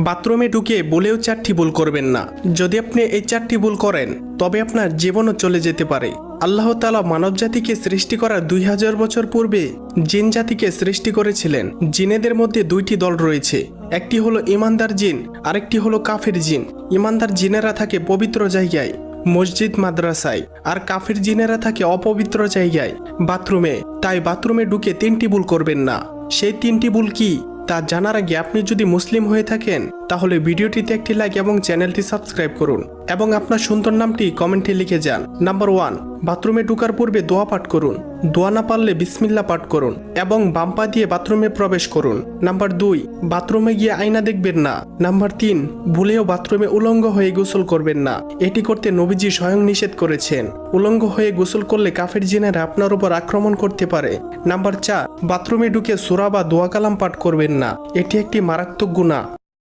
বাথরুমে ঢুকে বলেও 4টি ভুল করবেন না। যদি আপনি এই 4টি ভুল করেন তবে আপনার জীবনও চলে যেতে পারে। আল্লাহ তাআলা মানবজাতিকে সৃষ্টি করার 2000 বছর পূর্বে জিন জাতিকে সৃষ্টি করেছিলেন। জিনেদের মধ্যে 2টি দল রয়েছে, একটি হলো ইমানদার জিন, আরেকটি হলো কাফির জিন। ইমানদার জিনেরা থাকে পবিত্র জায়গায়, মসজিদ মাদ্রাসায়, আর কাফির জিনেরা থাকে অপবিত্র জায়গায়, বাথরুমে। তাই বাথরুমে ঢুকে 3টি ভুল করবেন না। সেই 3টি ভুল কি তা জানার আগে আপনি যদি মুসলিম হয়ে থাকেন তাহলে ভিডিওটিতে একটি লাইক এবং চ্যানেলটি সাবস্ক্রাইব করুন এবং আপনার সুন্দর নামটি কমেন্টে লিখে যান। নাম্বার 1, বাথরুমে ঢোকার পূর্বে দোয়া পাঠ করুন। দোয়া না পারলে বিসমিল্লাহ পাঠ করুন এবং বাম পা দিয়ে বাথরুমে প্রবেশ করুন। নাম্বার 2, বাথরুমে গিয়ে আয়না দেখবেন না। নাম্বার 3, ভুলেও বাথরুমে উলঙ্গ হয়ে গোসল করবেন না। এটি করতে নবীজি স্বয়ং নিষেধ করেছেন। উলঙ্গ হয়ে গোসল করলে কাফের জিনেরা আপনার উপর আক্রমণ করতে পারে। নাম্বার 4, বাথরুমে ঢুকে সূরা বা দোয়া কালাম পাঠ করবেন না। এটি একটি মারাত্মক গুনাহ।